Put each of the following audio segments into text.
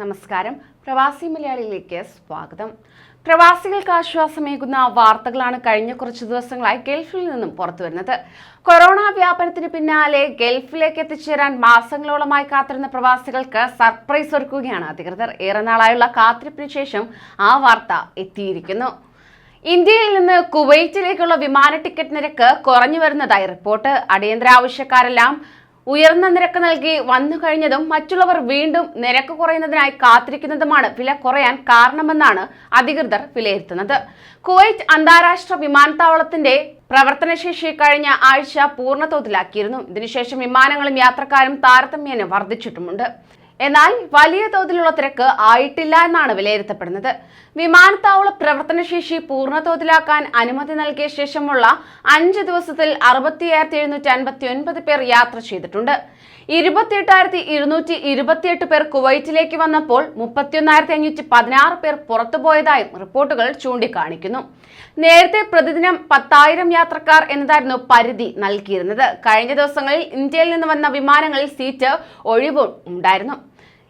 നമസ്കാരം. പ്രവാസി മലയാളിയിലേക്ക് സ്വാഗതം. പ്രവാസികൾക്ക് ആശ്വാസമേകുന്ന വാർത്തകളാണ് കഴിഞ്ഞ കുറച്ച് ദിവസങ്ങളായി ഗൾഫിൽ നിന്നും പുറത്തുവരുന്നത്. കൊറോണ വ്യാപനത്തിന് പിന്നാലെ ഗൾഫിലേക്ക് എത്തിച്ചേരാൻ മാസങ്ങളോളമായി കാത്തിരുന്ന പ്രവാസികൾക്ക് സർപ്രൈസ് ഒരുക്കുകയാണ് അധികൃതർ. ഏറെ നാളായുള്ള കാത്തിരിപ്പിന് ശേഷം ആ വാർത്ത എത്തിയിരിക്കുന്നു. ഇന്ത്യയിൽ നിന്ന് കുവൈറ്റിലേക്കുള്ള വിമാന ടിക്കറ്റ് നിരക്ക് കുറഞ്ഞു വരുന്നതായി റിപ്പോർട്ട്. അടിയന്തര ആവശ്യക്കാരെല്ലാം ഉയർന്ന നിരക്ക് നൽകി വന്നു കഴിഞ്ഞതും മറ്റുള്ളവർ വീണ്ടും നിരക്ക് കുറയുന്നതിനായി കാത്തിരിക്കുന്നതുമാണ് വില കുറയാൻ കാരണമെന്നാണ് അധികൃതർ വിലയിരുത്തുന്നത്. കുവൈറ്റ് അന്താരാഷ്ട്ര വിമാനത്താവളത്തിന്റെ പ്രവർത്തനശേഷി കഴിഞ്ഞ ആഴ്ച പൂർണ്ണതോതിലാക്കിയിരുന്നു. ഇതിനുശേഷം വിമാനങ്ങളും യാത്രക്കാരും താരതമ്യേന വർദ്ധിച്ചിട്ടുമുണ്ട്. എന്നാൽ വലിയ തോതിലുള്ള തിരക്ക് ആയിട്ടില്ല എന്നാണ് വിലയിരുത്തപ്പെടുന്നത്. വിമാനത്താവള പ്രവർത്തനശേഷി പൂർണ്ണതോതിലാക്കാൻ അനുമതി നൽകിയ ശേഷമുള്ള 5 ദിവസത്തിൽ 60,759 പേർ യാത്ര ചെയ്തിട്ടുണ്ട്. 28,228 പേർ കുവൈറ്റിലേക്ക് വന്നപ്പോൾ 31,516 പേർ പുറത്തുപോയതായും റിപ്പോർട്ടുകൾ ചൂണ്ടിക്കാണിക്കുന്നു. നേരത്തെ പ്രതിദിനം 10,000 യാത്രക്കാർ എന്നതായിരുന്നു പരിധി നൽകിയിരുന്നത്. കഴിഞ്ഞ ദിവസങ്ങളിൽ ഇന്ത്യയിൽ നിന്ന് വന്ന വിമാനങ്ങളിൽ സീറ്റ് ഒഴിവും ഉണ്ടായിരുന്നു.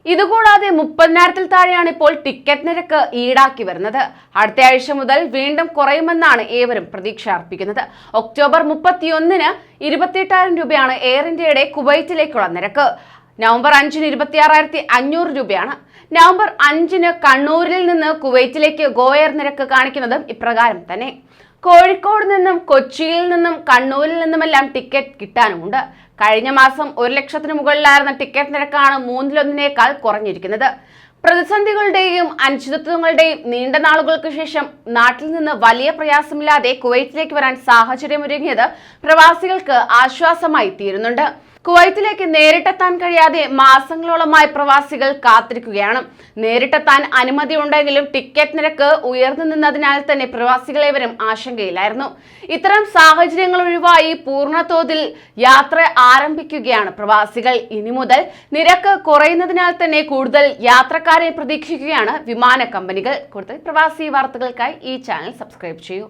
ഇതുകൂടാതെ 30,000-ൽ താഴെയാണ് ഇപ്പോൾ ടിക്കറ്റ് നിരക്ക് ഈടാക്കി വരുന്നത്. അടുത്ത ആഴ്ച മുതൽ വീണ്ടും കുറയുമെന്നാണ് ഏവരും പ്രതീക്ഷ അർപ്പിക്കുന്നത്. ഒക്ടോബർ 31-ന് 28,000 രൂപയാണ് എയർ ഇന്ത്യയുടെ കുവൈറ്റിലേക്കുള്ള നിരക്ക്. നവംബർ 5-ന് 26,500 രൂപയാണ്. നവംബർ 5-ന് കണ്ണൂരിൽ നിന്ന് കുവൈറ്റിലേക്ക് ഗോ എയർ നിരക്ക് കാണിക്കുന്നതും ഇപ്രകാരം തന്നെ. കോഴിക്കോട് നിന്നും കൊച്ചിയിൽ നിന്നും കണ്ണൂരിൽ നിന്നുമെല്ലാം ടിക്കറ്റ് കിട്ടാനുമുണ്ട്. കഴിഞ്ഞ മാസം 1,00,000-ന് മുകളിലായിരുന്ന ടിക്കറ്റ് നിരക്കാണ് 1/3 കുറഞ്ഞിരിക്കുന്നത്. പ്രതിസന്ധികളുടെയും അനിശ്ചിതത്വങ്ങളുടെയും നീണ്ട നാളുകൾക്ക് ശേഷം നാട്ടിൽ നിന്ന് വലിയ പ്രയാസമില്ലാതെ കുവൈറ്റിലേക്ക് വരാൻ സാഹചര്യമൊരുങ്ങിയത് പ്രവാസികൾക്ക് ആശ്വാസമായി തീരുന്നുണ്ട്. കുവൈറ്റിലേക്ക് നേരിട്ടെത്താൻ കഴിയാതെ മാസങ്ങളോളമായി പ്രവാസികൾ കാത്തിരിക്കുകയാണ്. നേരിട്ടെത്താൻ അനുമതി ഉണ്ടെങ്കിലും ടിക്കറ്റ് നിരക്ക് ഉയർന്നു നിന്നതിനാൽ തന്നെ പ്രവാസികളേവരും ആശങ്കയിലായിരുന്നു. ഇത്തരം സാഹചര്യങ്ങൾ ഒഴിവായി പൂർണ്ണതോതിൽ യാത്ര ആരംഭിക്കുകയാണ് പ്രവാസികൾ. ഇനി മുതൽ നിരക്ക് കുറയുന്നതിനാൽ തന്നെ കൂടുതൽ യാത്രക്കാരെ പ്രതീക്ഷിക്കുകയാണ് വിമാന കമ്പനികൾ. കൂടുതൽ പ്രവാസി വാർത്തകൾക്കായി ഈ ചാനൽ സബ്സ്ക്രൈബ് ചെയ്യൂ.